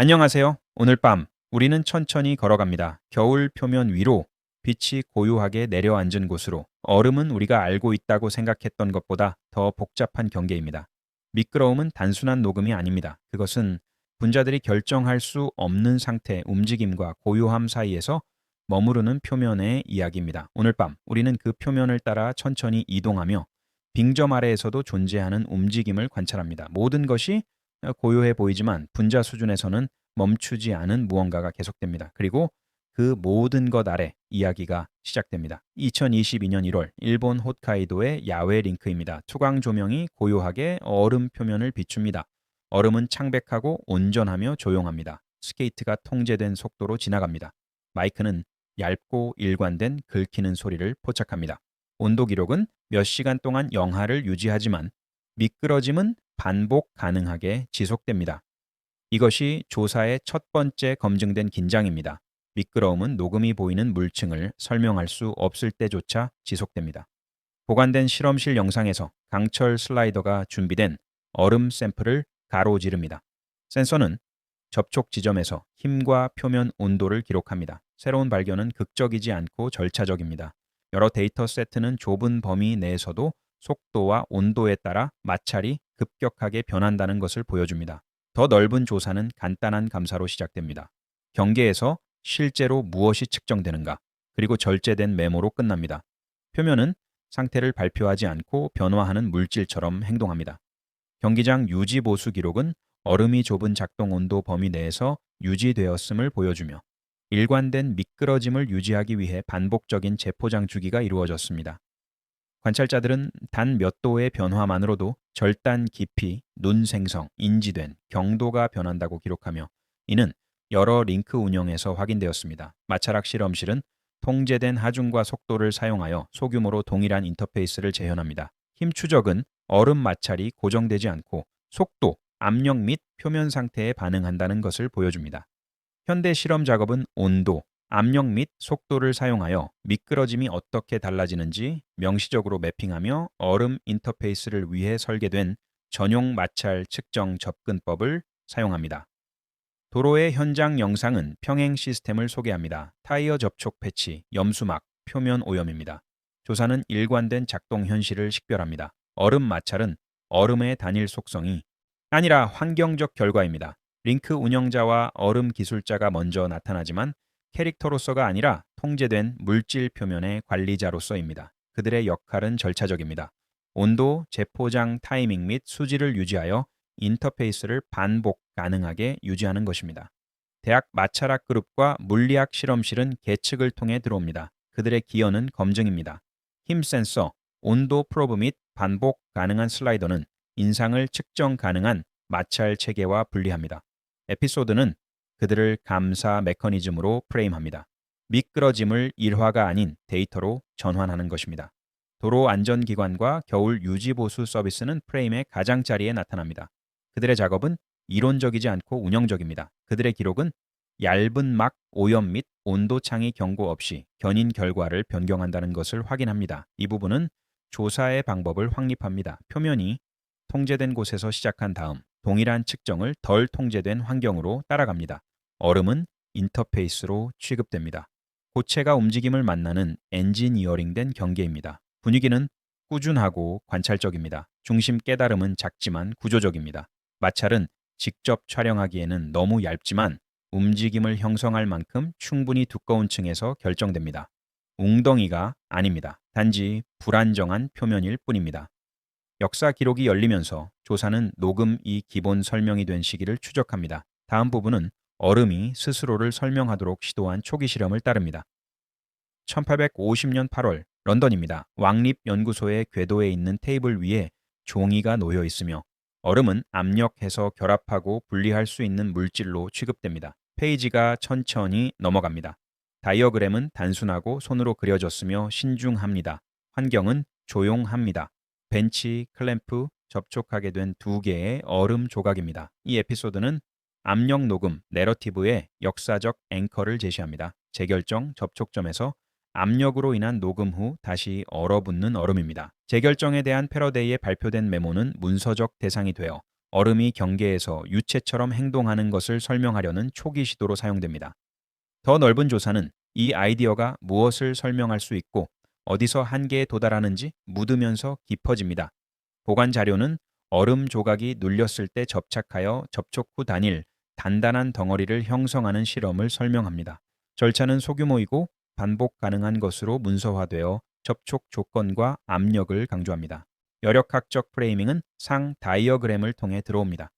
안녕하세요. 오늘 밤 우리는 천천히 걸어갑니다. 겨울 표면 위로 빛이 고요하게 내려앉은 곳으로. 얼음은 우리가 알고 있다고 생각했던 것보다 더 복잡한 경계입니다. 미끄러움은 단순한 녹음이 아닙니다. 그것은 분자들이 결정할 수 없는 상태, 움직임과 고요함 사이에서 머무르는 표면의 이야기입니다. 오늘 밤 우리는 그 표면을 따라 천천히 이동하며 빙점 아래에서도 존재하는 움직임을 관찰합니다. 모든 것이 고요해 보이지만 분자 수준에서는 멈추지 않은 무언가가 계속됩니다. 그리고 그 모든 것 아래 이야기가 시작됩니다. 2022년 1월 일본 홋카이도의 야외 링크입니다. 투광 조명이 고요하게 얼음 표면을 비춥니다. 얼음은 창백하고 온전하며 조용합니다. 스케이트가 통제된 속도로 지나갑니다. 마이크는 얇고 일관된 긁히는 소리를 포착합니다. 온도 기록은 몇 시간 동안 영하를 유지하지만 미끄러짐은 반복 가능하게 지속됩니다. 이것이 조사의 첫 번째 검증된 긴장입니다. 미끄러움은 녹음이 보이는 물층을 설명할 수 없을 때조차 지속됩니다. 보관된 실험실 영상에서 강철 슬라이더가 준비된 얼음 샘플을 가로지릅니다. 센서는 접촉 지점에서 힘과 표면 온도를 기록합니다. 새로운 발견은 극적이지 않고 절차적입니다. 여러 데이터 세트는 좁은 범위 내에서도 속도와 온도에 따라 마찰이 급격하게 변한다는 것을 보여줍니다. 더 넓은 조사는 간단한 감사로 시작됩니다. 경계에서 실제로 무엇이 측정되는가, 그리고 절제된 메모로 끝납니다. 표면은 상태를 발표하지 않고 변화하는 물질처럼 행동합니다. 경기장 유지 보수 기록은 얼음이 좁은 작동 온도 범위 내에서 유지되었음을 보여주며 일관된 미끄러짐을 유지하기 위해 반복적인 재포장 주기가 이루어졌습니다. 관찰자들은 단 몇 도의 변화만으로도 절단 깊이, 눈 생성, 인지된 경도가 변한다고 기록하며 이는 여러 링크 운영에서 확인되었습니다. 마찰학 실험실은 통제된 하중과 속도를 사용하여 소규모로 동일한 인터페이스를 재현합니다. 힘 추적은 얼음 마찰이 고정되지 않고 속도, 압력 및 표면 상태에 반응한다는 것을 보여줍니다. 현대 실험 작업은 온도, 압력 및 속도를 사용하여 미끄러짐이 어떻게 달라지는지 명시적으로 매핑하며 얼음 인터페이스를 위해 설계된 전용 마찰 측정 접근법을 사용합니다. 도로의 현장 영상은 평행 시스템을 소개합니다. 타이어 접촉 패치, 염수막, 표면 오염입니다. 조사는 일관된 작동 현실을 식별합니다. 얼음 마찰은 얼음의 단일 속성이 아니라 환경적 결과입니다. 링크 운영자와 얼음 기술자가 먼저 나타나지만 캐릭터로서가 아니라 통제된 물질 표면의 관리자로서입니다. 그들의 역할은 절차적입니다. 온도, 재포장 타이밍 및 수질을 유지하여 인터페이스를 반복 가능하게 유지하는 것입니다. 대학 마찰학 그룹과 물리학 실험실은 계측을 통해 들어옵니다. 그들의 기여는 검증입니다. 힘 센서, 온도 프로브 및 반복 가능한 슬라이더는 인상을 측정 가능한 마찰 체계와 분리합니다. 에피소드는 그들을 감사 메커니즘으로 프레임합니다. 미끄러짐을 일화가 아닌 데이터로 전환하는 것입니다. 도로 안전기관과 겨울 유지보수 서비스는 프레임의 가장자리에 나타납니다. 그들의 작업은 이론적이지 않고 운영적입니다. 그들의 기록은 얇은 막, 오염 및 온도 창의 경고 없이 견인 결과를 변경한다는 것을 확인합니다. 이 부분은 조사의 방법을 확립합니다. 표면이 통제된 곳에서 시작한 다음 동일한 측정을 덜 통제된 환경으로 따라갑니다. 얼음은 인터페이스로 취급됩니다. 고체가 움직임을 만나는 엔지니어링된 경계입니다. 분위기는 꾸준하고 관찰적입니다. 중심 깨달음은 작지만 구조적입니다. 마찰은 직접 촬영하기에는 너무 얇지만 움직임을 형성할 만큼 충분히 두꺼운 층에서 결정됩니다. 웅덩이가 아닙니다. 단지 불안정한 표면일 뿐입니다. 역사 기록이 열리면서 조사는 녹음이 기본 설명이 된 시기를 추적합니다. 다음 부분은 얼음이 스스로를 설명하도록 시도한 초기 실험을 따릅니다. 1850년 8월 런던입니다. 왕립연구소의 궤도에 있는 테이블 위에 종이가 놓여 있으며 얼음은 압력해서 결합하고 분리할 수 있는 물질로 취급됩니다. 페이지가 천천히 넘어갑니다. 다이어그램은 단순하고 손으로 그려졌으며 신중합니다. 환경은 조용합니다. 벤치, 클램프, 접촉하게 된 두 개의 얼음 조각입니다. 이 에피소드는 압력 녹음, 내러티브의 역사적 앵커를 제시합니다. 재결정 접촉점에서 압력으로 인한 녹음 후 다시 얼어붙는 얼음입니다. 재결정에 대한 패러데이에 발표된 메모는 문서적 대상이 되어 얼음이 경계에서 유체처럼 행동하는 것을 설명하려는 초기 시도로 사용됩니다. 더 넓은 조사는 이 아이디어가 무엇을 설명할 수 있고 어디서 한계에 도달하는지 묻으면서 깊어집니다. 보관 자료는 얼음 조각이 눌렸을 때 접착하여 접촉 후 단일 단단한 덩어리를 형성하는 실험을 설명합니다. 절차는 소규모이고 반복 가능한 것으로 문서화되어 접촉 조건과 압력을 강조합니다. 여력학적 프레이밍은 상 다이어그램을 통해 들어옵니다.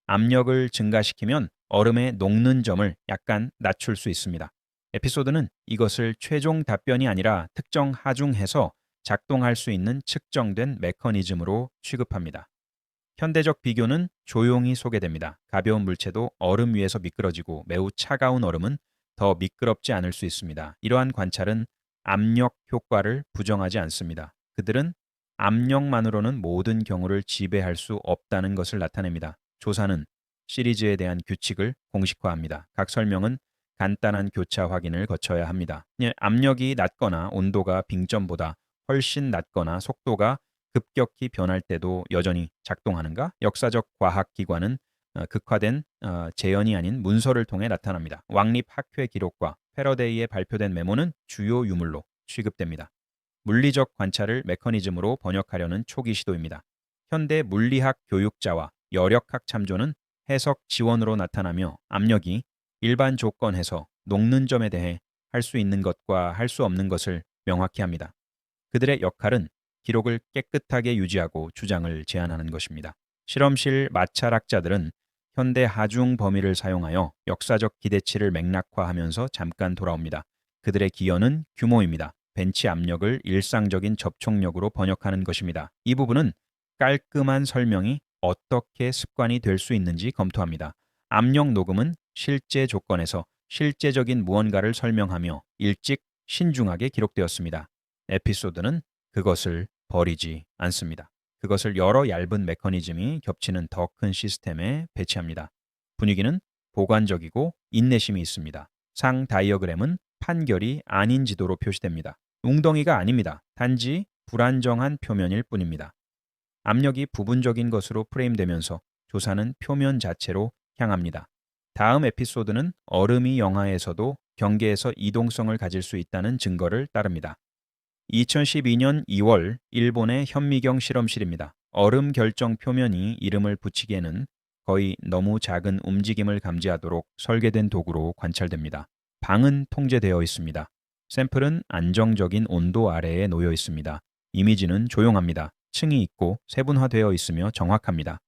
압력을 증가시키면 얼음의 녹는 점을 약간 낮출 수 있습니다. 에피소드는 이것을 최종 답변이 아니라 특정 하중해서 작동할 수 있는 측정된 메커니즘으로 취급합니다. 현대적 비교는 조용히 소개됩니다. 가벼운 물체도 얼음 위에서 미끄러지고 매우 차가운 얼음은 더 미끄럽지 않을 수 있습니다. 이러한 관찰은 압력 효과를 부정하지 않습니다. 그들은 압력만으로는 모든 경우를 지배할 수 없다는 것을 나타냅니다. 조사는 시리즈에 대한 규칙을 공식화합니다. 각 설명은 간단한 교차 확인을 거쳐야 합니다. 압력이 낮거나 온도가 빙점보다 훨씬 낮거나 속도가 급격히 변할 때도 여전히 작동하는가? 역사적 과학 기관은 극화된 재현이 아닌 문서를 통해 나타납니다. 왕립 학회 기록과 패러데이에 발표된 메모는 주요 유물로 취급됩니다. 물리적 관찰을 메커니즘으로 번역하려는 초기 시도입니다. 현대 물리학 교육자와 여력학 참조는 해석 지원으로 나타나며 압력이 일반 조건에서 녹는 점에 대해 할 수 있는 것과 할 수 없는 것을 명확히 합니다. 그들의 역할은 기록을 깨끗하게 유지하고 주장을 제안하는 것입니다. 실험실 마찰학자들은 현대 하중 범위를 사용하여 역사적 기대치를 맥락화하면서 잠깐 돌아옵니다. 그들의 기여는 규모입니다. 벤치 압력을 일상적인 접촉력으로 번역하는 것입니다. 이 부분은 깔끔한 설명이 어떻게 습관이 될 수 있는지 검토합니다. 압력 녹음은 실제 조건에서 실제적인 무언가를 설명하며 일찍 신중하게 기록되었습니다. 에피소드는 그것을 버리지 않습니다. 그것을 여러 얇은 메커니즘이 겹치는 더 큰 시스템에 배치합니다. 분위기는 보관적이고 인내심이 있습니다. 상 다이어그램은 판결이 아닌 지도로 표시됩니다. 웅덩이가 아닙니다. 단지 불안정한 표면일 뿐입니다. 압력이 부분적인 것으로 프레임되면서 조사는 표면 자체로 향합니다. 다음 에피소드는 얼음이 영하에서도 경계에서 이동성을 가질 수 있다는 증거를 따릅니다. 2012년 2월 일본의 현미경 실험실입니다. 얼음 결정 표면이 이름을 붙이기에는 거의 너무 작은 움직임을 감지하도록 설계된 도구로 관찰됩니다. 방은 통제되어 있습니다. 샘플은 안정적인 온도 아래에 놓여 있습니다. 이미지는 조용합니다. 층이 있고 세분화되어 있으며 정확합니다.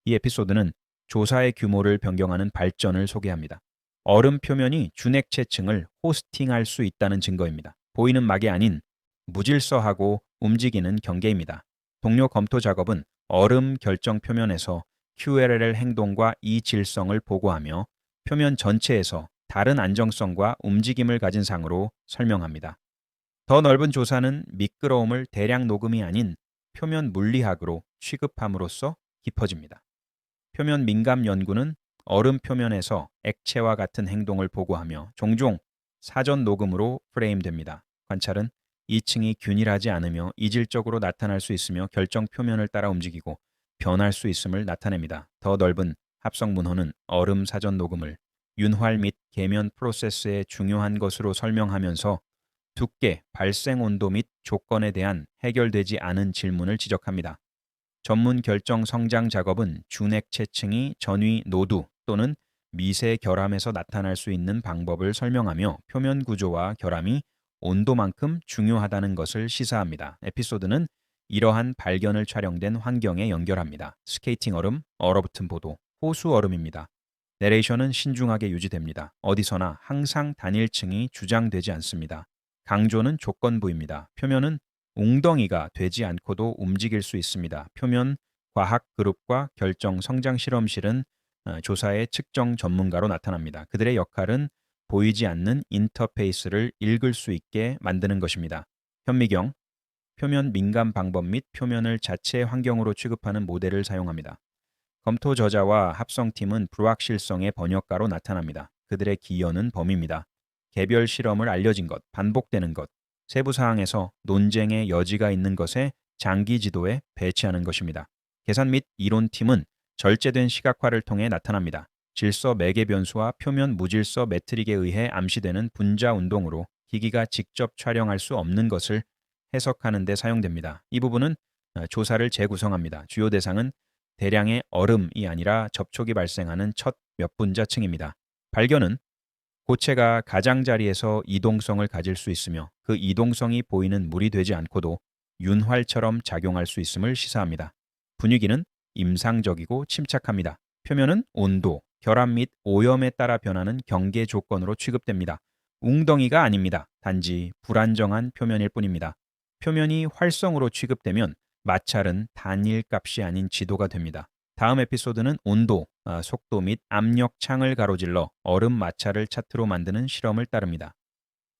이 에피소드는 조사의 규모를 변경하는 발전을 소개합니다. 얼음 표면이 준액체층을 호스팅할 수 있다는 증거입니다. 보이는 막이 아닌 무질서하고 움직이는 경계입니다. 동료 검토 작업은 얼음 결정 표면에서 QLL 행동과 이 질성을 보고하며 표면 전체에서 다른 안정성과 움직임을 가진 상으로 설명합니다. 더 넓은 조사는 미끄러움을 대량 녹음이 아닌 표면 물리학으로 취급함으로써 깊어집니다. 표면 민감 연구는 얼음 표면에서 액체와 같은 행동을 보고하며 종종 사전 녹음으로 프레임됩니다. 관찰은 2층이 균일하지 않으며 이질적으로 나타날 수 있으며 결정 표면을 따라 움직이고 변할 수 있음을 나타냅니다. 더 넓은 합성 문헌은 얼음 사전 녹음을 윤활 및 계면 프로세스의 중요한 것으로 설명하면서 두께, 발생 온도 및 조건에 대한 해결되지 않은 질문을 지적합니다. 전문 결정 성장 작업은 준액체층이 전위 노두 또는 미세 결함에서 나타날 수 있는 방법을 설명하며 표면 구조와 결함이 온도만큼 중요하다는 것을 시사합니다. 에피소드는 이러한 발견을 촬영된 환경에 연결합니다. 스케이팅 얼음, 얼어붙은 보도, 호수 얼음입니다. 내레이션은 신중하게 유지됩니다. 어디서나 항상 단일층이 주장되지 않습니다. 강조는 조건부입니다. 표면은 웅덩이가 되지 않고도 움직일 수 있습니다. 표면 과학 그룹과 결정 성장 실험실은 조사의 측정 전문가로 나타납니다. 그들의 역할은 보이지 않는 인터페이스를 읽을 수 있게 만드는 것입니다. 현미경, 표면 민감 방법 및 표면을 자체 환경으로 취급하는 모델을 사용합니다. 검토 저자와 합성팀은 불확실성의 번역가로 나타납니다. 그들의 기여는 범위입니다. 개별 실험을 알려진 것, 반복되는 것, 세부 사항에서 논쟁의 여지가 있는 것에 장기 지도에 배치하는 것입니다. 계산 및 이론팀은 절제된 시각화를 통해 나타납니다. 질서 매개 변수와 표면 무질서 매트릭에 의해 암시되는 분자 운동으로 기기가 직접 촬영할 수 없는 것을 해석하는 데 사용됩니다. 이 부분은 조사를 재구성합니다. 주요 대상은 대량의 얼음이 아니라 접촉이 발생하는 첫 몇 분자층입니다. 발견은 고체가 가장자리에서 이동성을 가질 수 있으며 그 이동성이 보이는 물이 되지 않고도 윤활처럼 작용할 수 있음을 시사합니다. 분위기는 임상적이고 침착합니다. 표면은 온도, 결합 및 오염에 따라 변하는 경계 조건으로 취급됩니다. 웅덩이가 아닙니다. 단지 불안정한 표면일 뿐입니다. 표면이 활성으로 취급되면 마찰은 단일 값이 아닌 지도가 됩니다. 다음 에피소드는 온도, 속도 및 압력 창을 가로질러 얼음 마찰을 차트로 만드는 실험을 따릅니다.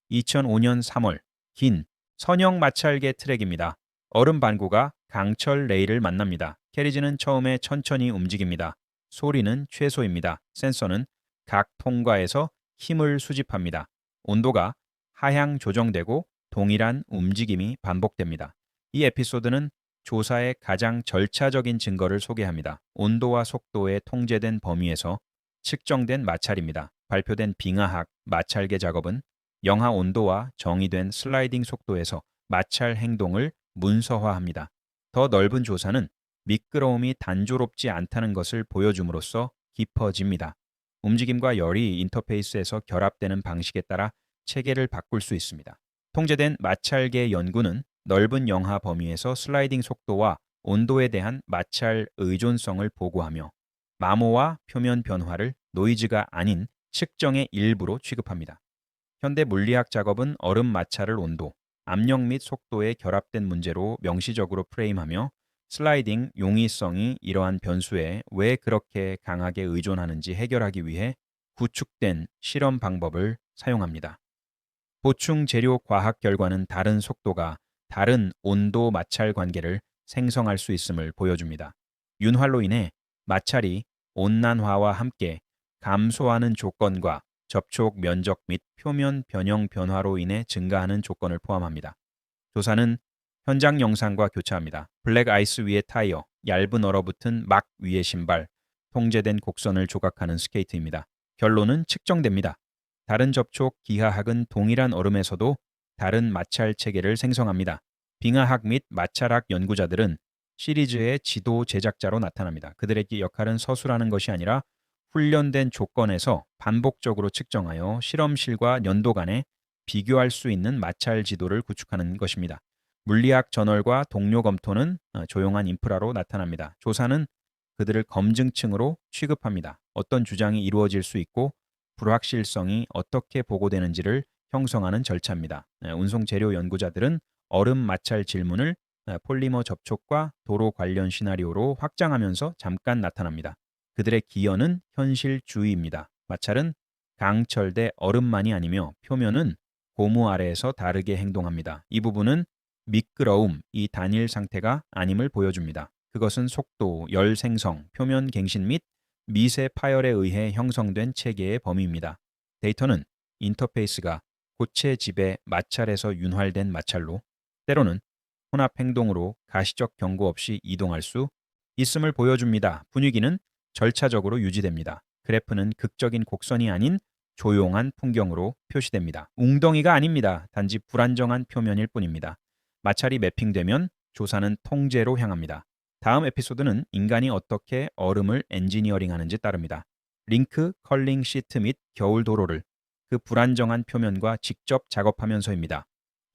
2005년 3월 긴 선형 마찰계 트랙입니다. 얼음 반구가 강철 레일을 만납니다. 캐리지는 처음에 천천히 움직입니다. 소리는 최소입니다. 센서는 각 통과에서 힘을 수집합니다. 온도가 하향 조정되고 동일한 움직임이 반복됩니다. 이 에피소드는 조사의 가장 절차적인 증거를 소개합니다. 온도와 속도의 통제된 범위에서 측정된 마찰입니다. 발표된 빙하학 마찰계 작업은 영하 온도와 정의된 슬라이딩 속도에서 마찰 행동을 문서화합니다. 더 넓은 조사는 미끄러움이 단조롭지 않다는 것을 보여줌으로써 깊어집니다. 움직임과 열이 인터페이스에서 결합되는 방식에 따라 체계를 바꿀 수 있습니다. 통제된 마찰계 연구는 넓은 영하 범위에서 슬라이딩 속도와 온도에 대한 마찰 의존성을 보고하며 마모와 표면 변화를 노이즈가 아닌 측정의 일부로 취급합니다. 현대 물리학 작업은 얼음 마찰을 온도, 압력 및 속도에 결합된 문제로 명시적으로 프레임하며 슬라이딩 용이성이 이러한 변수에 왜 그렇게 강하게 의존하는지 해결하기 위해 구축된 실험 방법을 사용합니다. 보충 재료 과학 결과는 다른 속도가 다른 온도 마찰 관계를 생성할 수 있음을 보여줍니다. 윤활로 인해 마찰이 온난화와 함께 감소하는 조건과 접촉 면적 및 표면 변형 변화로 인해 증가하는 조건을 포함합니다. 조사는 현장 영상과 교차합니다. 블랙 아이스 위의 타이어, 얇은 얼어붙은 막 위의 신발, 통제된 곡선을 조각하는 스케이트입니다. 결론은 측정됩니다. 다른 접촉 기하학은 동일한 얼음에서도 다른 마찰 체계를 생성합니다. 빙하학 및 마찰학 연구자들은 시리즈의 지도 제작자로 나타납니다. 그들의 역할은 서술하는 것이 아니라 훈련된 조건에서 반복적으로 측정하여 실험실과 연도 간에 비교할 수 있는 마찰 지도를 구축하는 것입니다. 물리학 저널과 동료 검토는 조용한 인프라로 나타납니다. 조사는 그들을 검증층으로 취급합니다. 어떤 주장이 이루어질 수 있고 불확실성이 어떻게 보고되는지를 형성하는 절차입니다. 운송 재료 연구자들은 얼음 마찰 질문을 폴리머 접촉과 도로 관련 시나리오로 확장하면서 잠깐 나타납니다. 그들의 기여는 현실주의입니다. 마찰은 강철 대 얼음만이 아니며 표면은 고무 아래에서 다르게 행동합니다. 이 부분은 미끄러움, 이 단일 상태가 아님을 보여줍니다. 그것은 속도, 열 생성, 표면 갱신 및 미세 파열에 의해 형성된 체계의 범위입니다. 데이터는 인터페이스가 고체 집의 마찰에서 윤활된 마찰로 때로는 혼합 행동으로 가시적 경고 없이 이동할 수 있음을 보여줍니다. 분위기는 절차적으로 유지됩니다. 그래프는 극적인 곡선이 아닌 조용한 풍경으로 표시됩니다. 웅덩이가 아닙니다. 단지 불안정한 표면일 뿐입니다. 마찰이 매핑되면 조사는 통제로 향합니다. 다음 에피소드는 인간이 어떻게 얼음을 엔지니어링하는지 따릅니다. 링크, 컬링 시트 및 겨울 도로를 그 불안정한 표면과 직접 작업하면서입니다.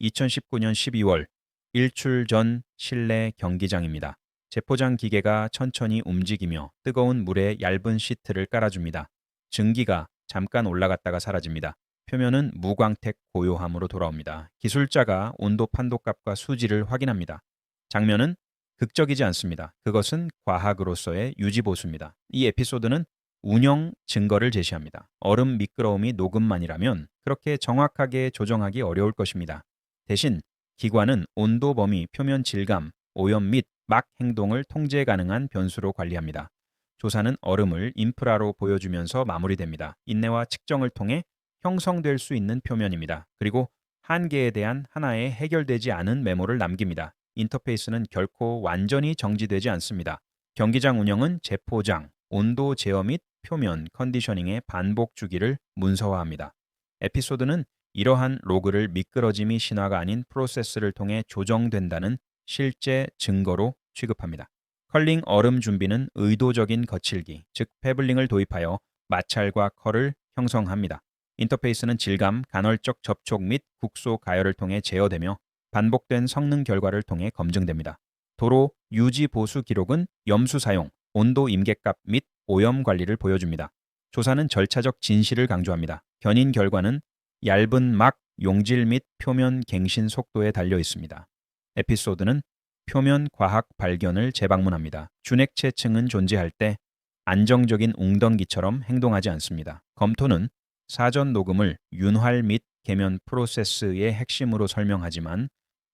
2019년 12월 일출 전 실내 경기장입니다. 제포장 기계가 천천히 움직이며 뜨거운 물에 얇은 시트를 깔아줍니다. 증기가 잠깐 올라갔다가 사라집니다. 표면은 무광택 고요함으로 돌아옵니다. 기술자가 온도 판도값과 수지를 확인합니다. 장면은 극적이지 않습니다. 그것은 과학으로서의 유지보수입니다. 이 에피소드는 운영 증거를 제시합니다. 얼음 미끄러움이 녹음만이라면 그렇게 정확하게 조정하기 어려울 것입니다. 대신 기관은 온도 범위, 표면 질감, 오염 및 막 행동을 통제 가능한 변수로 관리합니다. 조사는 얼음을 인프라로 보여주면서 마무리됩니다. 인내와 측정을 통해 형성될 수 있는 표면입니다. 그리고 한계에 대한 하나의 해결되지 않은 메모를 남깁니다. 인터페이스는 결코 완전히 정지되지 않습니다. 경기장 운영은 재포장, 온도 제어 및 표면 컨디셔닝의 반복 주기를 문서화합니다. 에피소드는 이러한 로그를 미끄러짐이 신화가 아닌 프로세스를 통해 조정된다는 실제 증거로 취급합니다. 컬링 얼음 준비는 의도적인 거칠기, 즉 패블링을 도입하여 마찰과 컬을 형성합니다. 인터페이스는 질감, 간헐적 접촉 및 국소 가열을 통해 제어되며 반복된 성능 결과를 통해 검증됩니다. 도로 유지 보수 기록은 염수 사용, 온도 임계값 및 오염 관리를 보여줍니다. 조사는 절차적 진실을 강조합니다. 견인 결과는 얇은 막, 용질 및 표면 갱신 속도에 달려 있습니다. 에피소드는 표면 과학 발견을 재방문합니다. 준액체층은 존재할 때 안정적인 웅덩이처럼 행동하지 않습니다. 검토는 사전 녹음을 윤활 및 계면 프로세스의 핵심으로 설명하지만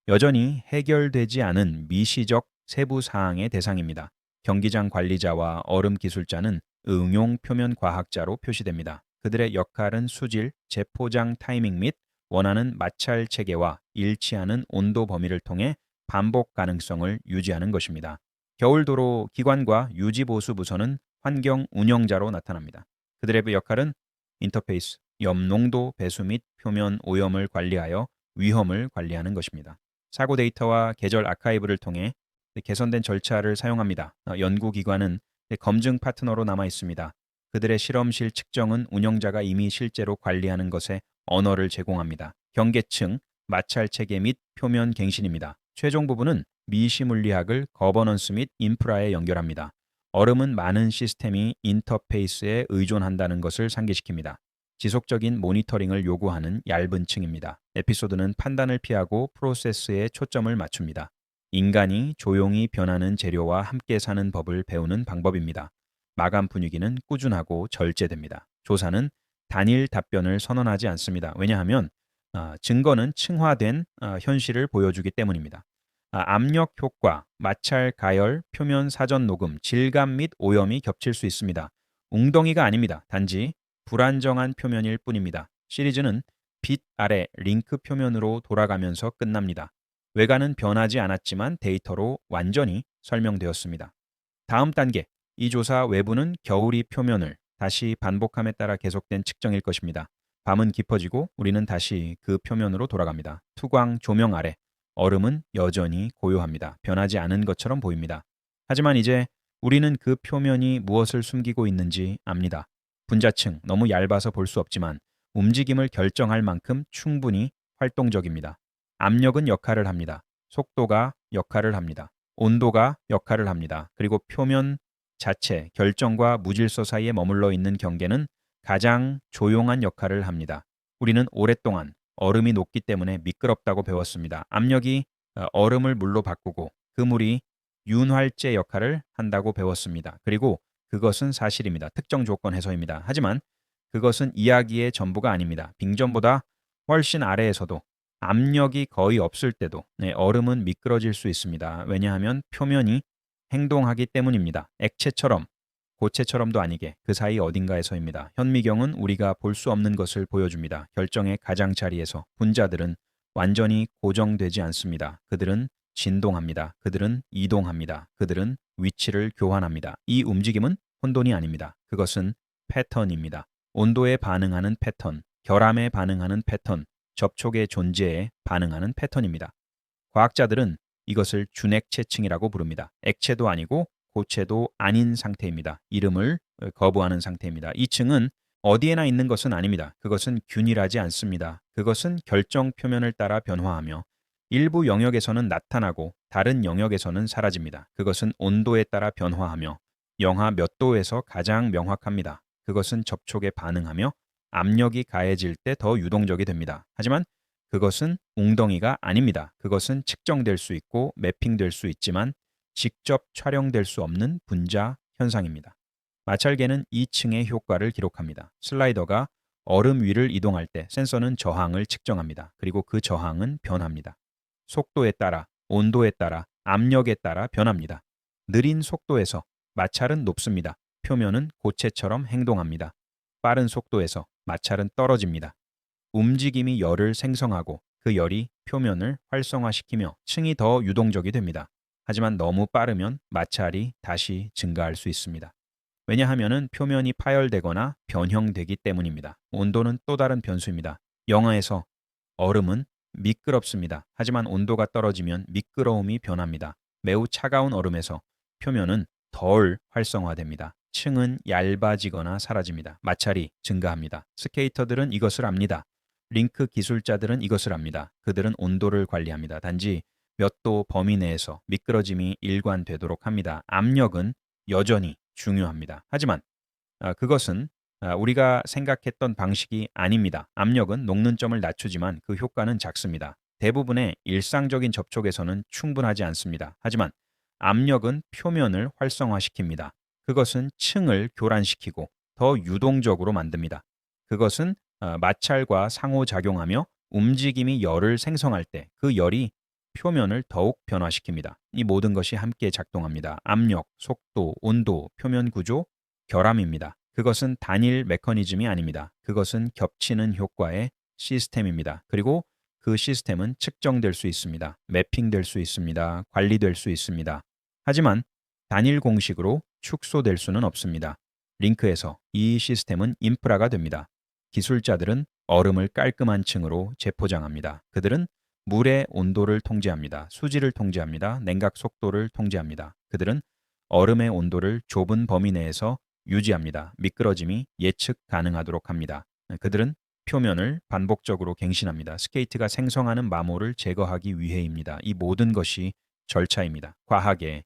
여전히 해결되지 않은 미시적 세부 사항의 대상입니다. 경기장 관리자와 얼음 기술자는 응용 표면 과학자로 표시됩니다. 그들의 역할은 수질, 재포장 타이밍 및 원하는 마찰 체계와 일치하는 온도 범위를 통해 반복 가능성을 유지하는 것입니다. 겨울도로 기관과 유지보수 부서는 환경 운영자로 나타납니다. 그들의 역할은 인터페이스, 염농도 배수 및 표면 오염을 관리하여 위험을 관리하는 것입니다. 사고 데이터와 계절 아카이브를 통해 개선된 절차를 사용합니다. 연구기관은 검증 파트너로 남아 있습니다. 그들의 실험실 측정은 운영자가 이미 실제로 관리하는 것에 언어를 제공합니다. 경계층, 마찰 체계 및 표면 갱신입니다. 최종 부분은 미시 물리학을 거버넌스 및 인프라에 연결합니다. 얼음은 많은 시스템이 인터페이스에 의존한다는 것을 상기시킵니다. 지속적인 모니터링을 요구하는 얇은 층입니다. 에피소드는 판단을 피하고 프로세스에 초점을 맞춥니다. 인간이 조용히 변하는 재료와 함께 사는 법을 배우는 방법입니다. 마감 분위기는 꾸준하고 절제됩니다. 조사는 단일 답변을 선언하지 않습니다. 왜냐하면 증거는 층화된 현실을 보여주기 때문입니다. 압력 효과, 마찰 가열, 표면 사전 녹음, 질감 및 오염이 겹칠 수 있습니다. 웅덩이가 아닙니다. 단지 불안정한 표면일 뿐입니다. 시리즈는 빛 아래 링크 표면으로 돌아가면서 끝납니다. 외관은 변하지 않았지만 데이터로 완전히 설명되었습니다. 다음 단계, 이 조사 외부는 겨울이 표면을 다시 반복함에 따라 계속된 측정일 것입니다. 밤은 깊어지고 우리는 다시 그 표면으로 돌아갑니다. 투광 조명 아래 얼음은 여전히 고요합니다. 변하지 않은 것처럼 보입니다. 하지만 이제 우리는 그 표면이 무엇을 숨기고 있는지 압니다. 분자층, 너무 얇아서 볼 수 없지만 움직임을 결정할 만큼 충분히 활동적입니다. 압력은 역할을 합니다. 속도가 역할을 합니다. 온도가 역할을 합니다. 그리고 표면 자체, 결정과 무질서 사이에 머물러 있는 경계는 가장 조용한 역할을 합니다. 우리는 오랫동안 얼음이 녹기 때문에 미끄럽다고 배웠습니다. 압력이 얼음을 물로 바꾸고 그 물이 윤활제 역할을 한다고 배웠습니다. 그리고 그것은 사실입니다. 특정 조건 해서입니다. 하지만 그것은 이야기의 전부가 아닙니다. 빙전보다 훨씬 아래에서도 압력이 거의 없을 때도 얼음은 미끄러질 수 있습니다. 왜냐하면 표면이 행동하기 때문입니다. 액체처럼, 고체처럼도 아니게 그 사이 어딘가에서입니다. 현미경은 우리가 볼 수 없는 것을 보여줍니다. 결정의 가장자리에서 분자들은 완전히 고정되지 않습니다. 그들은 진동합니다. 그들은 이동합니다. 그들은 위치를 교환합니다. 이 움직임은 혼돈이 아닙니다. 그것은 패턴입니다. 온도에 반응하는 패턴, 결함에 반응하는 패턴, 접촉의 존재에 반응하는 패턴입니다. 과학자들은 이것을 준액체층이라고 부릅니다. 액체도 아니고 고체도 아닌 상태입니다. 이름을 거부하는 상태입니다. 이 층은 어디에나 있는 것은 아닙니다. 그것은 균일하지 않습니다. 그것은 결정 표면을 따라 변화하며 일부 영역에서는 나타나고 다른 영역에서는 사라집니다. 그것은 온도에 따라 변화하며 영하 몇 도에서 가장 명확합니다. 그것은 접촉에 반응하며 압력이 가해질 때 더 유동적이 됩니다. 하지만 그것은 웅덩이가 아닙니다. 그것은 측정될 수 있고 매핑될 수 있지만 직접 촬영될 수 없는 분자 현상입니다. 마찰계는 2층의 효과를 기록합니다. 슬라이더가 얼음 위를 이동할 때 센서는 저항을 측정합니다. 그리고 그 저항은 변합니다. 속도에 따라, 온도에 따라, 압력에 따라 변합니다. 느린 속도에서 마찰은 높습니다. 표면은 고체처럼 행동합니다. 빠른 속도에서 마찰은 떨어집니다. 움직임이 열을 생성하고 그 열이 표면을 활성화시키며 층이 더 유동적이 됩니다. 하지만 너무 빠르면 마찰이 다시 증가할 수 있습니다. 왜냐하면 표면이 파열되거나 변형되기 때문입니다. 온도는 또 다른 변수입니다. 영하에서 얼음은 미끄럽습니다. 하지만 온도가 떨어지면 미끄러움이 변합니다. 매우 차가운 얼음에서 표면은 덜 활성화됩니다. 층은 얇아지거나 사라집니다. 마찰이 증가합니다. 스케이터들은 이것을 압니다. 링크 기술자들은 이것을 압니다. 그들은 온도를 관리합니다. 단지 몇 도 범위 내에서 미끄러짐이 일관되도록 합니다. 압력은 여전히 중요합니다. 하지만 그것은 우리가 생각했던 방식이 아닙니다. 압력은 녹는 점을 낮추지만 그 효과는 작습니다. 대부분의 일상적인 접촉에서는 충분하지 않습니다. 하지만 압력은 표면을 활성화시킵니다. 그것은 층을 교란시키고 더 유동적으로 만듭니다. 그것은 마찰과 상호작용하며 움직임이 열을 생성할 때 그 열이 표면을 더욱 변화시킵니다. 이 모든 것이 함께 작동합니다. 압력, 속도, 온도, 표면 구조, 결함입니다. 그것은 단일 메커니즘이 아닙니다. 그것은 겹치는 효과의 시스템입니다. 그리고 그 시스템은 측정될 수 있습니다. 매핑될 수 있습니다. 관리될 수 있습니다. 하지만 단일 공식으로 축소될 수는 없습니다. 링크에서 이 시스템은 인프라가 됩니다. 기술자들은 얼음을 깔끔한 층으로 재포장합니다. 그들은 물의 온도를 통제합니다. 수질을 통제합니다. 냉각 속도를 통제합니다. 그들은 얼음의 온도를 좁은 범위 내에서 유지합니다. 미끄러짐이 예측 가능하도록 합니다. 그들은 표면을 반복적으로 갱신합니다. 스케이트가 생성하는 마모를 제거하기 위해입니다. 이 모든 것이 절차입니다. 과학에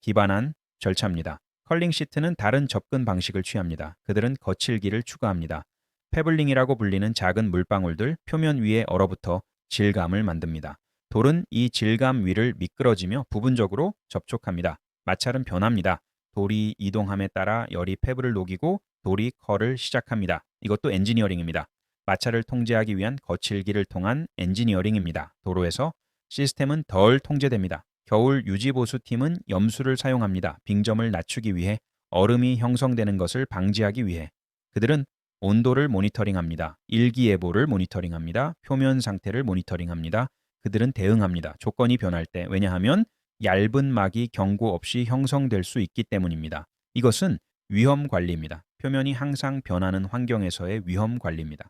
기반한 절차입니다. 컬링 시트는 다른 접근 방식을 취합니다. 그들은 거칠기를 추가합니다. 패블링이라고 불리는 작은 물방울들 표면 위에 얼어붙어 질감을 만듭니다. 돌은 이 질감 위를 미끄러지며 부분적으로 접촉합니다. 마찰은 변합니다. 돌이 이동함에 따라 열이 패브를 녹이고 돌이 컬을 시작합니다. 이것도 엔지니어링입니다. 마찰을 통제하기 위한 거칠기를 통한 엔지니어링입니다. 도로에서 시스템은 덜 통제됩니다. 겨울 유지보수팀은 염수를 사용합니다. 빙점을 낮추기 위해 얼음이 형성되는 것을 방지하기 위해 그들은 온도를 모니터링합니다. 일기예보를 모니터링합니다. 표면 상태를 모니터링합니다. 그들은 대응합니다. 조건이 변할 때. 왜냐하면 얇은 막이 경고 없이 형성될 수 있기 때문입니다. 이것은 위험 관리입니다. 표면이 항상 변하는 환경에서의 위험 관리입니다.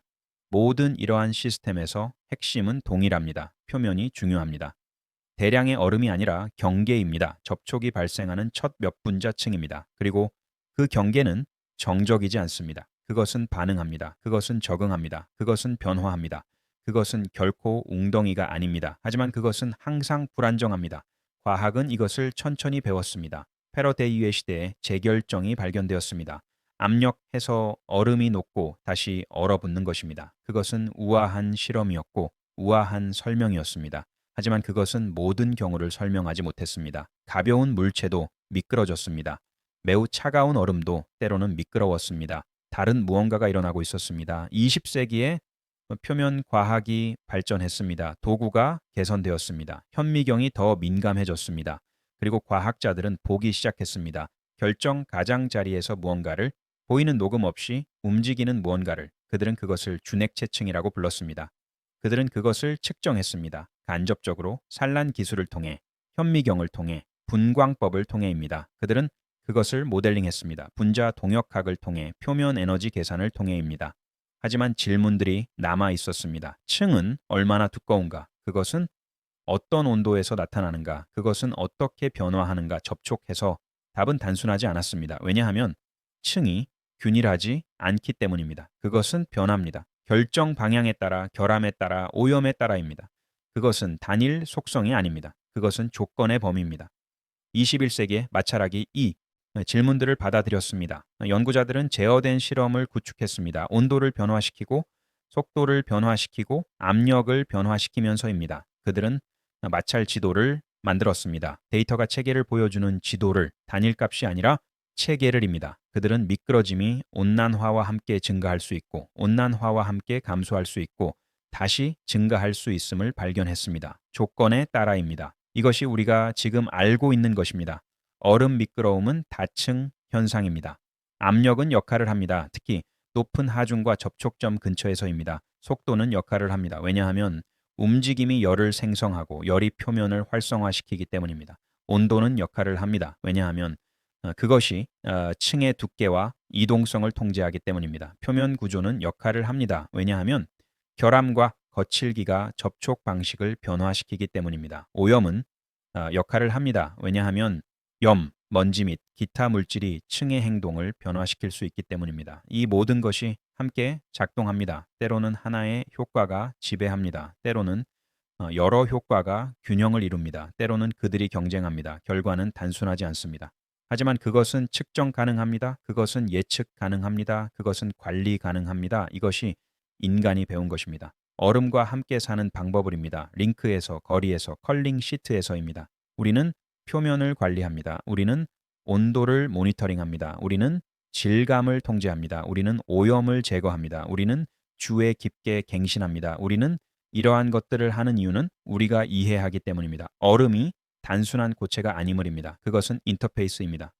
모든 이러한 시스템에서 핵심은 동일합니다. 표면이 중요합니다. 대량의 얼음이 아니라 경계입니다. 접촉이 발생하는 첫 몇 분자층입니다. 그리고 그 경계는 정적이지 않습니다. 그것은 반응합니다. 그것은 적응합니다. 그것은 변화합니다. 그것은 결코 웅덩이가 아닙니다. 하지만 그것은 항상 불안정합니다. 과학은 이것을 천천히 배웠습니다. 패러데이의 시대에 재결정이 발견되었습니다. 압력해서 얼음이 녹고 다시 얼어붙는 것입니다. 그것은 우아한 실험이었고 우아한 설명이었습니다. 하지만 그것은 모든 경우를 설명하지 못했습니다. 가벼운 물체도 미끄러졌습니다. 매우 차가운 얼음도 때로는 미끄러웠습니다. 다른 무언가가 일어나고 있었습니다. 20세기에 표면 과학이 발전했습니다. 도구가 개선되었습니다. 현미경이 더 민감해졌습니다. 그리고 과학자들은 보기 시작했습니다. 결정 가장자리에서 무언가를 보이는 녹음 없이 움직이는 무언가를 그들은 그것을 준액체층이라고 불렀습니다. 그들은 그것을 측정했습니다. 간접적으로 산란 기술을 통해 현미경을 통해 분광법을 통해입니다. 그들은 그것을 모델링했습니다. 분자 동역학을 통해 표면 에너지 계산을 통해입니다. 하지만 질문들이 남아 있었습니다. 층은 얼마나 두꺼운가? 그것은 어떤 온도에서 나타나는가? 그것은 어떻게 변화하는가? 접촉해서 답은 단순하지 않았습니다. 왜냐하면 층이 균일하지 않기 때문입니다. 그것은 변합니다. 결정 방향에 따라, 결함에 따라, 오염에 따라입니다. 그것은 단일 속성이 아닙니다. 그것은 조건의 범위입니다. 21세기의 마찰하기 2. 질문들을 받아들였습니다. 연구자들은 제어된 실험을 구축했습니다. 온도를 변화시키고 속도를 변화시키고 압력을 변화시키면서입니다. 그들은 마찰 지도를 만들었습니다. 데이터가 체계를 보여주는 지도를 단일값이 아니라 체계를입니다. 그들은 미끄러짐이 온난화와 함께 증가할 수 있고 온난화와 함께 감소할 수 있고 다시 증가할 수 있음을 발견했습니다. 조건에 따라입니다. 이것이 우리가 지금 알고 있는 것입니다. 얼음 미끄러움은 다층 현상입니다. 압력은 역할을 합니다. 특히 높은 하중과 접촉점 근처에서입니다. 속도는 역할을 합니다. 왜냐하면 움직임이 열을 생성하고 열이 표면을 활성화시키기 때문입니다. 온도는 역할을 합니다. 왜냐하면 그것이 층의 두께와 이동성을 통제하기 때문입니다. 표면 구조는 역할을 합니다. 왜냐하면 결함과 거칠기가 접촉 방식을 변화시키기 때문입니다. 오염은 역할을 합니다. 왜냐하면 염, 먼지 및 기타 물질이 층의 행동을 변화시킬 수 있기 때문입니다. 이 모든 것이 함께 작동합니다. 때로는 하나의 효과가 지배합니다. 때로는 여러 효과가 균형을 이룹니다. 때로는 그들이 경쟁합니다. 결과는 단순하지 않습니다. 하지만 그것은 측정 가능합니다. 그것은 예측 가능합니다. 그것은 관리 가능합니다. 이것이 인간이 배운 것입니다. 얼음과 함께 사는 방법을입니다. 링크에서, 거리에서, 컬링 시트에서입니다. 우리는 표면을 관리합니다. 우리는 온도를 모니터링합니다. 우리는 질감을 통제합니다. 우리는 오염을 제거합니다. 우리는 주에 깊게 갱신합니다. 우리는 이러한 것들을 하는 이유는 우리가 이해하기 때문입니다. 얼음이 단순한 고체가 아님을입니다. 그것은 인터페이스입니다.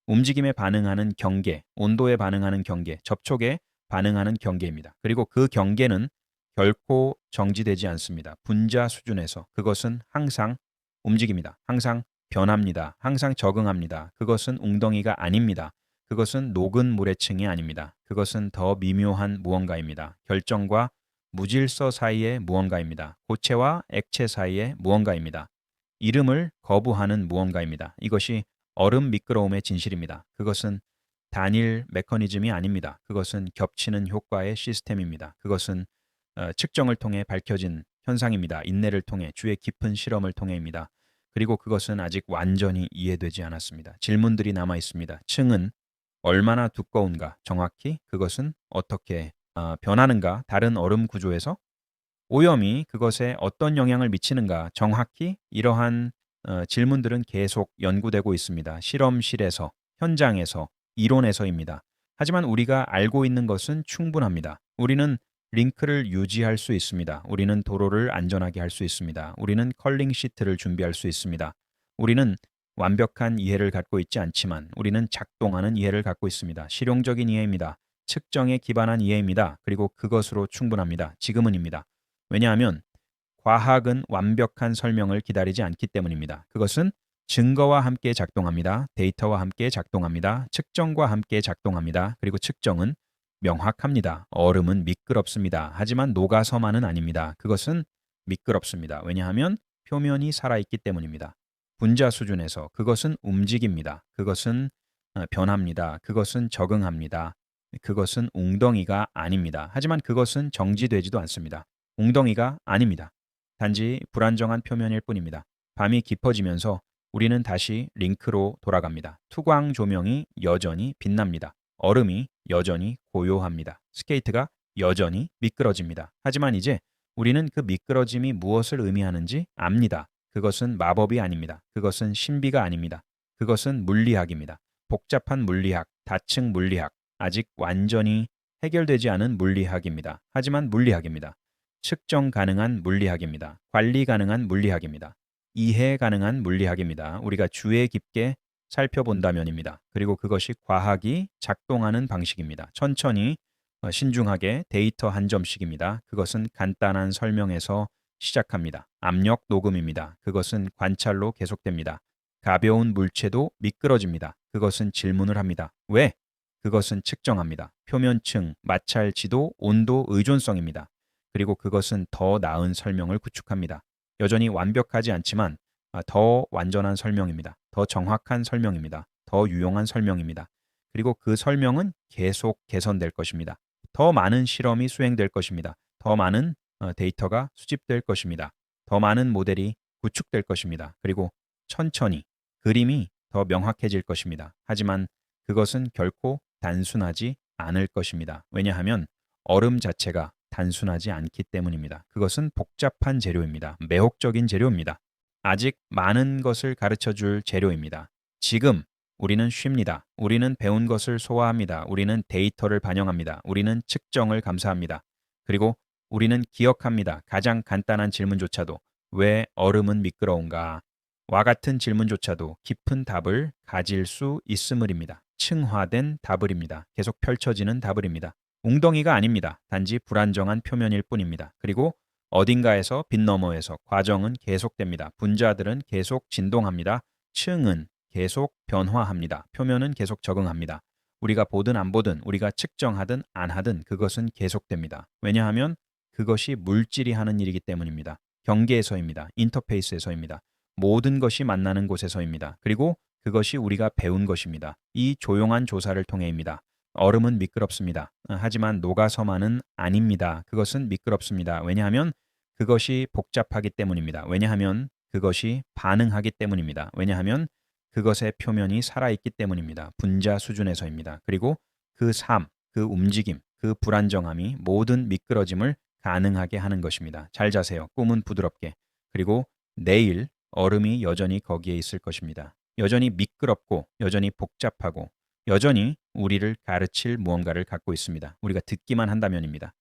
움직임에 반응하는 경계, 온도에 반응하는 경계, 접촉에 반응하는 경계입니다. 그리고 그 경계는 결코 정지되지 않습니다. 분자 수준에서 그것은 항상 움직입니다. 항상 변합니다. 항상 적응합니다. 그것은 웅덩이가 아닙니다. 그것은 녹은 물의 층이 아닙니다. 그것은 더 미묘한 무언가입니다. 결정과 무질서 사이의 무언가입니다. 고체와 액체 사이의 무언가입니다. 이름을 거부하는 무언가입니다. 이것이 얼음 미끄러움의 진실입니다. 그것은 단일 메커니즘이 아닙니다. 그것은 겹치는 효과의 시스템입니다. 그것은 측정을 통해 밝혀진 현상입니다. 인내를 통해 주의 깊은 실험을 통해입니다. 그리고 그것은 아직 완전히 이해되지 않았습니다. 질문들이 남아 있습니다. 층은 얼마나 두꺼운가? 정확히 그것은 어떻게 변하는가? 다른 얼음 구조에서 오염이 그것에 어떤 영향을 미치는가? 정확히 이러한 질문들은 계속 연구되고 있습니다. 실험실에서, 현장에서, 이론에서입니다. 하지만 우리가 알고 있는 것은 충분합니다. 우리는 링크를 유지할 수 있습니다. 우리는 도로를 안전하게 할 수 있습니다. 우리는 컬링 시트를 준비할 수 있습니다. 우리는 완벽한 이해를 갖고 있지 않지만 우리는 작동하는 이해를 갖고 있습니다. 실용적인 이해입니다. 측정에 기반한 이해입니다. 그리고 그것으로 충분합니다. 지금은입니다. 왜냐하면 과학은 완벽한 설명을 기다리지 않기 때문입니다. 그것은 증거와 함께 작동합니다. 데이터와 함께 작동합니다. 측정과 함께 작동합니다. 그리고 측정은 명확합니다. 얼음은 미끄럽습니다. 하지만 녹아서만은 아닙니다. 그것은 미끄럽습니다. 왜냐하면 표면이 살아있기 때문입니다. 분자 수준에서 그것은 움직입니다. 그것은 변합니다. 그것은 적응합니다. 그것은 웅덩이가 아닙니다. 하지만 그것은 정지되지도 않습니다. 웅덩이가 아닙니다. 단지 불안정한 표면일 뿐입니다. 밤이 깊어지면서 우리는 다시 링크로 돌아갑니다. 투광 조명이 여전히 빛납니다. 얼음이 여전히 고요합니다. 스케이트가 여전히 미끄러집니다. 하지만 이제 우리는 그 미끄러짐이 무엇을 의미하는지 압니다. 그것은 마법이 아닙니다. 그것은 신비가 아닙니다. 그것은 물리학입니다. 복잡한 물리학, 다층 물리학, 아직 완전히 해결되지 않은 물리학입니다. 하지만 물리학입니다. 측정 가능한 물리학입니다. 관리 가능한 물리학입니다. 이해 가능한 물리학입니다. 우리가 주의 깊게 살펴본다면입니다. 그리고 그것이 과학이 작동하는 방식입니다. 천천히 신중하게 데이터 한 점씩입니다. 그것은 간단한 설명에서 시작합니다. 압력 녹음입니다. 그것은 관찰로 계속됩니다. 가벼운 물체도 미끄러집니다. 그것은 질문을 합니다. 왜? 그것은 측정합니다. 표면층, 마찰 지도, 온도 의존성입니다. 그리고 그것은 더 나은 설명을 구축합니다. 여전히 완벽하지 않지만 더 완전한 설명입니다. 더 정확한 설명입니다. 더 유용한 설명입니다. 그리고 그 설명은 계속 개선될 것입니다. 더 많은 실험이 수행될 것입니다. 더 많은 데이터가 수집될 것입니다. 더 많은 모델이 구축될 것입니다. 그리고 천천히 그림이 더 명확해질 것입니다. 하지만 그것은 결코 단순하지 않을 것입니다. 왜냐하면 얼음 자체가 단순하지 않기 때문입니다. 그것은 복잡한 재료입니다. 매혹적인 재료입니다. 아직 많은 것을 가르쳐 줄 재료입니다. 지금 우리는 쉽니다. 우리는 배운 것을 소화합니다. 우리는 데이터를 반영합니다. 우리는 측정을 감사합니다. 그리고 우리는 기억합니다. 가장 간단한 질문조차도 왜 얼음은 미끄러운가? 와 같은 질문조차도 깊은 답을 가질 수 있음을입니다. 층화된 답을입니다. 계속 펼쳐지는 답을입니다. 웅덩이가 아닙니다. 단지 불안정한 표면일 뿐입니다. 그리고 어딘가에서 빛 너머에서 과정은 계속됩니다. 분자들은 계속 진동합니다. 층은 계속 변화합니다. 표면은 계속 적응합니다. 우리가 보든 안 보든 우리가 측정하든 안 하든 그것은 계속됩니다. 왜냐하면 그것이 물질이 하는 일이기 때문입니다. 경계에서입니다. 인터페이스에서입니다. 모든 것이 만나는 곳에서입니다. 그리고 그것이 우리가 배운 것입니다. 이 조용한 조사를 통해입니다. 얼음은 미끄럽습니다. 하지만 녹아서만은 아닙니다. 그것은 미끄럽습니다. 왜냐하면 그것이 복잡하기 때문입니다. 왜냐하면 그것이 반응하기 때문입니다. 왜냐하면 그것의 표면이 살아있기 때문입니다. 분자 수준에서입니다. 그리고 그 삶, 그 움직임, 그 불안정함이 모든 미끄러짐을 가능하게 하는 것입니다. 잘 자세요. 꿈은 부드럽게. 그리고 내일 얼음이 여전히 거기에 있을 것입니다. 여전히 미끄럽고 여전히 복잡하고 여전히 우리를 가르칠 무언가를 갖고 있습니다. 우리가 듣기만 한다면입니다.